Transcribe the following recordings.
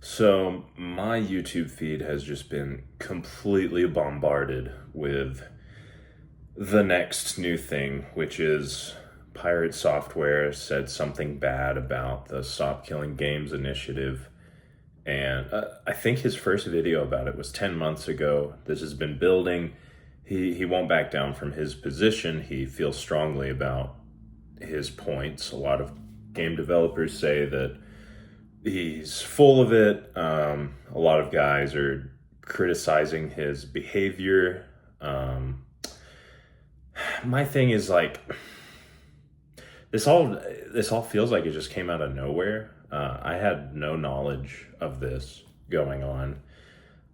So, my YouTube feed has just been completely bombarded with the next new thing, which is PirateSoftware said something bad about the Stop Killing Games initiative. And I think his first video about it was 10 months ago. This has been building. He won't back down from his position. He feels strongly about his points. A lot of game developers say that he's full of it. A lot of guys are criticizing his behavior. My thing is like this all feels like it just came out of nowhere. I had no knowledge of this going on.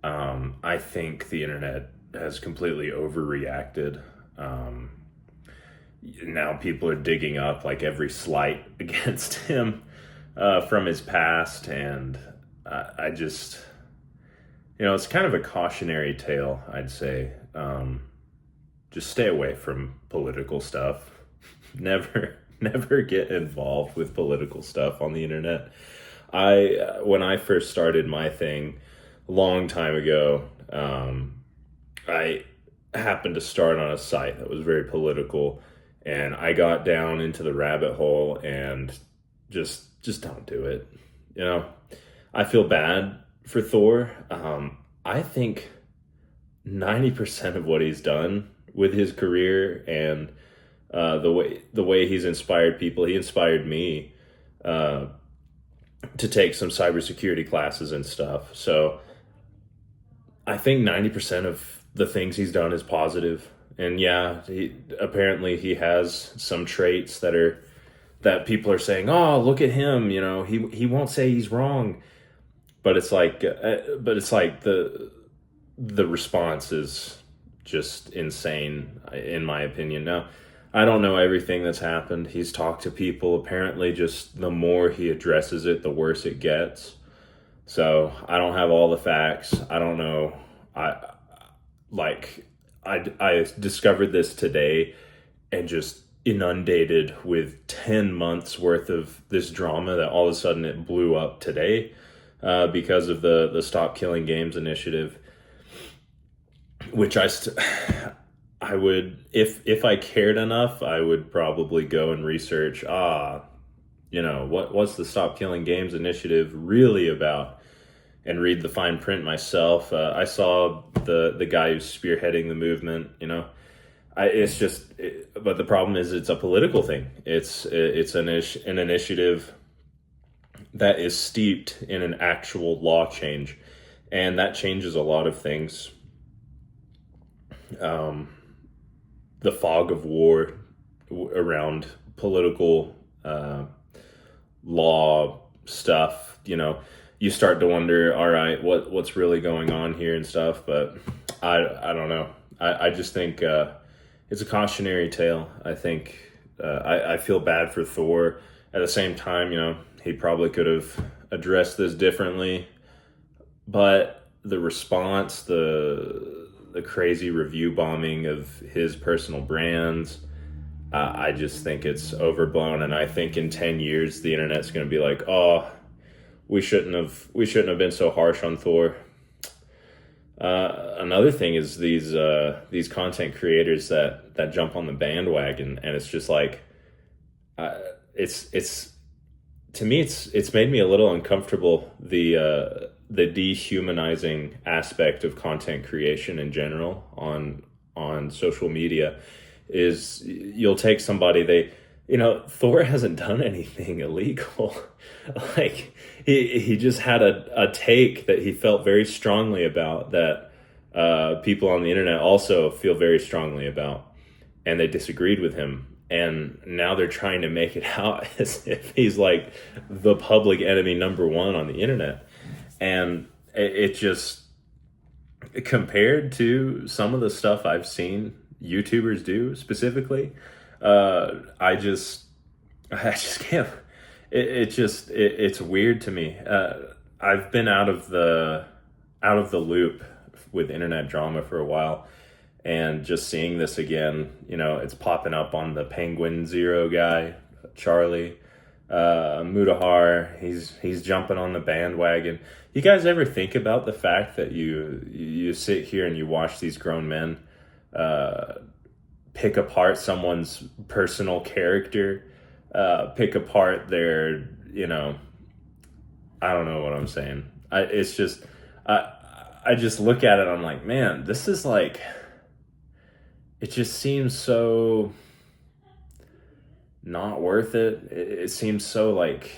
I think the internet has completely overreacted. Now people are digging up like every slight against him from his past, and I just, it's kind of a cautionary tale, I'd say. Just stay away from political stuff. Never get involved with political stuff on the internet. When I first started my thing a long time ago, I happened to start on a site that was very political, and I got down into the rabbit hole and just don't do it. I feel bad for Thor. I think 90% of what he's done with his career and the way he's inspired people, he inspired me to take some cybersecurity classes and stuff. So I think 90% of the things he's done is positive. And yeah, apparently he has some traits that people are saying, "Oh, look at him, he won't say he's wrong." But it's like the response is just insane, in my opinion. Now, I don't know everything that's happened. He's talked to people. Apparently, just the more he addresses it, the worse it gets. So I don't have all the facts. I don't know. I discovered this today and just inundated with 10 months worth of this drama that all of a sudden it blew up today because of the Stop Killing Games initiative, which I would, if I cared enough, I would probably go and research, what's the Stop Killing Games initiative really about, and read the fine print myself. I saw the guy who's spearheading the movement, but the problem is it's a political thing. It's an initiative that is steeped in an actual law change, and that changes a lot of things. The fog of war around political law stuff, you start to wonder, all right, what's really going on here and stuff. But I don't know. I just think it's a cautionary tale. I think I feel bad for Thor. At the same time, he probably could have addressed this differently. But the response, the crazy review bombing of his personal brands, I just think it's overblown. And I think in 10 years, the internet's going to be like, oh, we shouldn't have been so harsh on Thor. Another thing is these content creators that jump on the bandwagon, and it's just like, it's to me, it's made me a little uncomfortable, the dehumanizing aspect of content creation in general on social media. Is you'll take somebody, Thor hasn't done anything illegal. Like he just had a take that he felt very strongly about, that people on the internet also feel very strongly about, and they disagreed with him. And now they're trying to make it out as if he's like the public enemy number one on the internet. And it just, compared to some of the stuff I've seen YouTubers do specifically, I just can't. It's weird to me. I've been out of the loop with internet drama for a while, and just seeing this again, it's popping up on the Penguin Zero guy, Charlie. Mutahar, he's jumping on the bandwagon. You guys ever think about the fact that you sit here and you watch these grown men uh, pick apart someone's personal character, pick apart their, I don't know what I'm saying. It's just, I, I just look at it. I'm like, man, this is like, it just seems so not worth it. It seems so like,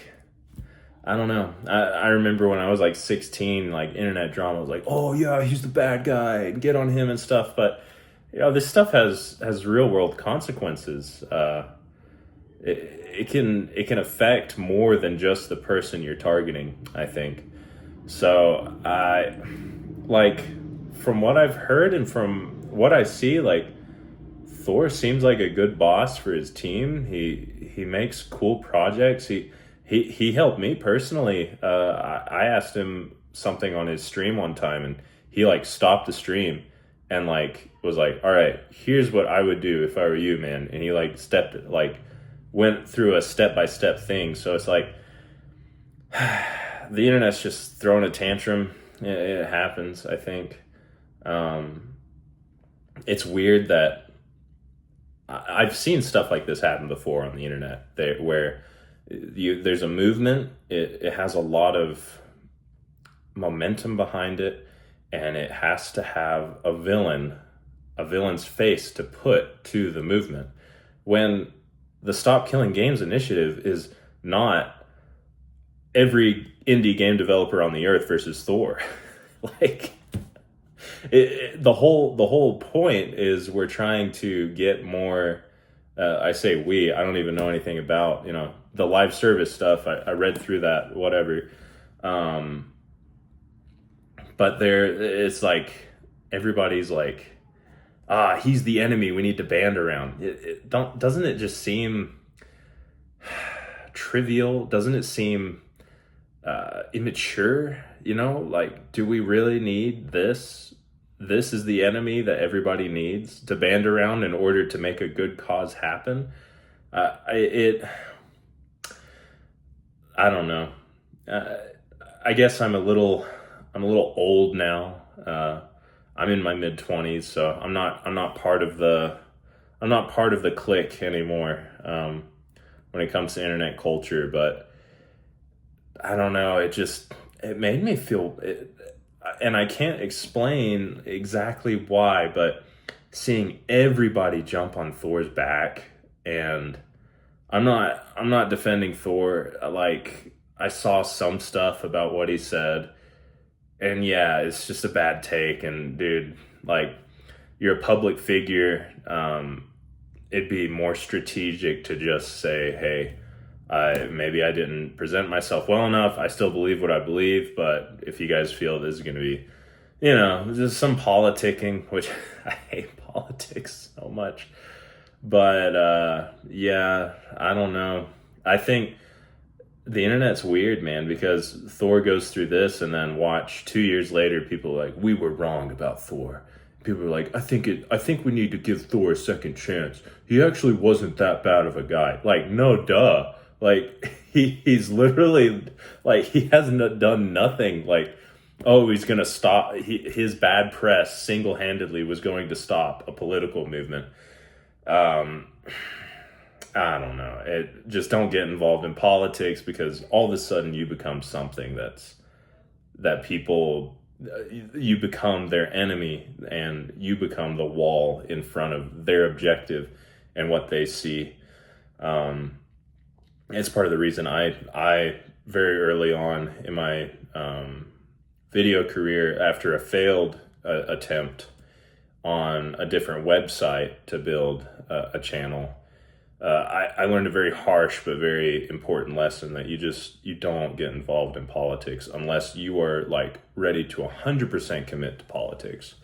I don't know. I remember when I was like 16, like internet drama was like, oh yeah, he's the bad guy, get on him and stuff. But this stuff has real world consequences. It can affect more than just the person you're targeting, I think. So I like, from what I've heard and from what I see, like Thor seems like a good boss for his team. He makes cool projects. He helped me personally. I asked him something on his stream one time, and he like stopped the stream and like was like, "All right, here's what I would do if I were you, man." And he like went through a step by step thing. So it's like the internet's just throwing a tantrum. It happens, I think. It's weird that I've seen stuff like this happen before on the internet, where there's a movement. It has a lot of momentum behind it, and it has to have a villain's face to put to the movement. When the Stop Killing Games initiative is not every indie game developer on the earth versus Thor. Like the whole point is we're trying to get more. I say we. I don't even know anything about the live service stuff. I read through that, whatever. But it's like everybody's like, he's the enemy. We need to band around. Doesn't it just seem trivial? Doesn't it seem immature? Like, do we really need this? This is the enemy that everybody needs to band around in order to make a good cause happen. I don't know. I guess I'm a little old now. I'm in my mid-20s, so I'm not part of the clique anymore when it comes to internet culture. But I don't know. It made me feel it, and I can't explain exactly why, but seeing everybody jump on Thor's back, and I'm not defending Thor. Like, I saw some stuff about what he said, and yeah, it's just a bad take. And dude, like, you're a public figure. It'd be more strategic to just say, hey, maybe I didn't present myself well enough. I still believe what I believe, but if you guys feel this is going to be, just some politicking, which I hate politics so much. But yeah, I don't know. I think the internet's weird, man, because Thor goes through this, and then watch 2 years later, people are like, we were wrong about Thor. People are like, I think we need to give Thor a second chance. He actually wasn't that bad of a guy. Like, no, duh. Like, he's literally, like, he hasn't done nothing. Like, oh, he's going to stop. His bad press single-handedly was going to stop a political movement. I don't know. Just don't get involved in politics, because all of a sudden you become something that people, you become their enemy, and you become the wall in front of their objective and what they see. It's part of the reason I very early on in my video career, after a failed attempt on a different website to build a channel, I learned a very harsh but very important lesson, that you don't get involved in politics unless you are like ready to 100% commit to politics.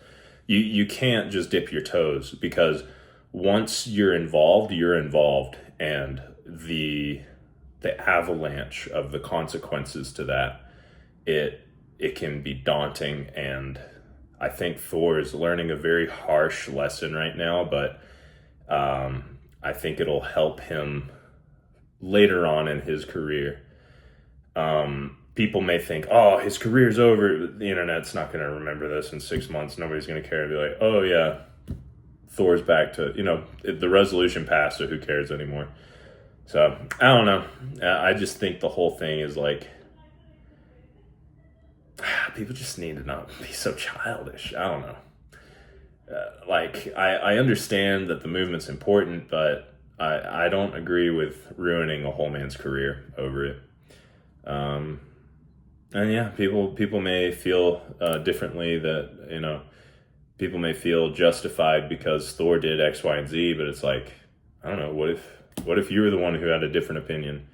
You can't just dip your toes, because once you're involved, and the avalanche of the consequences to that, it can be daunting. And I think Thor is learning a very harsh lesson right now, but I think it'll help him later on in his career, people may think, oh, his career's over. The internet's not going to remember this in 6 months. Nobody's going to care. And be like, oh, yeah, Thor's back to, the resolution passed, so who cares anymore? So, I don't know. I just think the whole thing is like, people just need to not be so childish. I don't know. I understand that the movement's important, but I don't agree with ruining a whole man's career over it. And yeah, people may feel differently, that, people may feel justified because Thor did X, Y, and Z, but it's like, I don't know, what if you were the one who had a different opinion?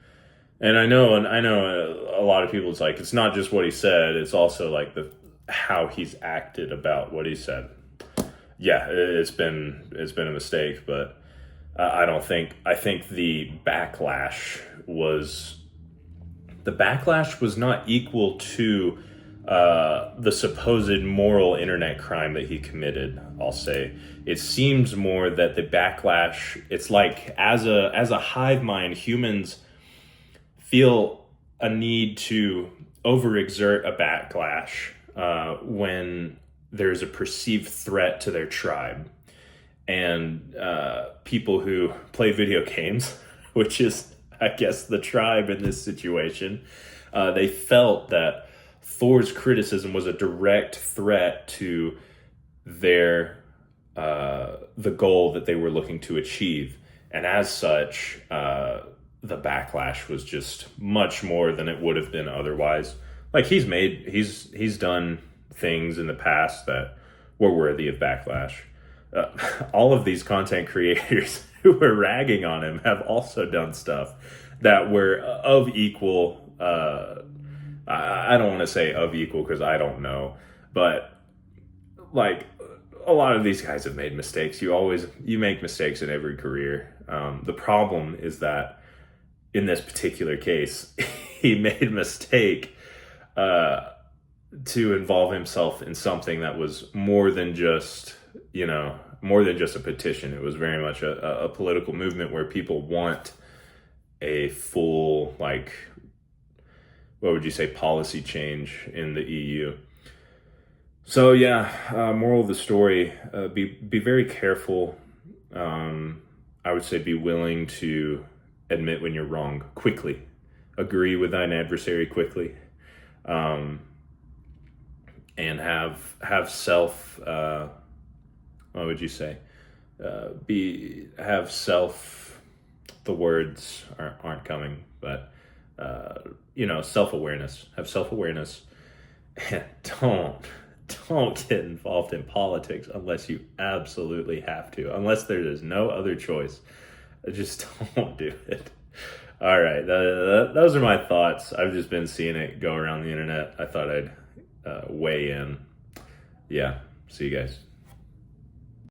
And I know a lot of people, it's like, it's not just what he said, it's also like how he's acted about what he said. Yeah, it's been a mistake, but I think the backlash was not equal to the supposed moral internet crime that he committed. I'll say it seems more that the backlash, it's like as a hive mind, humans feel a need to overexert a backlash when there's a perceived threat to their tribe. And people who play video games, which is, I guess, the tribe in this situation, they felt that Thor's criticism was a direct threat to the goal that they were looking to achieve. And as such, the backlash was just much more than it would have been otherwise. Like, he's done things in the past that were worthy of backlash. All of these content creators who were ragging on him have also done stuff that were of equal, I don't want to say of equal because I don't know, but like, a lot of these guys have made mistakes. You make mistakes in every career. The problem is that in this particular case, he made a mistake to involve himself in something that was more than just a petition. It was very much a political movement where people want a full, like, what would you say, policy change in the EU. So yeah, moral of the story, be very careful. I would say be willing to admit when you're wrong quickly. Agree with thine adversary quickly. And have self, what would you say? The words aren't coming, but, self-awareness. Have self-awareness, and don't get involved in politics unless you absolutely have to, unless there is no other choice. Just don't do it. All right, those are my thoughts. I've just been seeing it go around the internet. I thought I'd weigh in. Yeah, see you guys.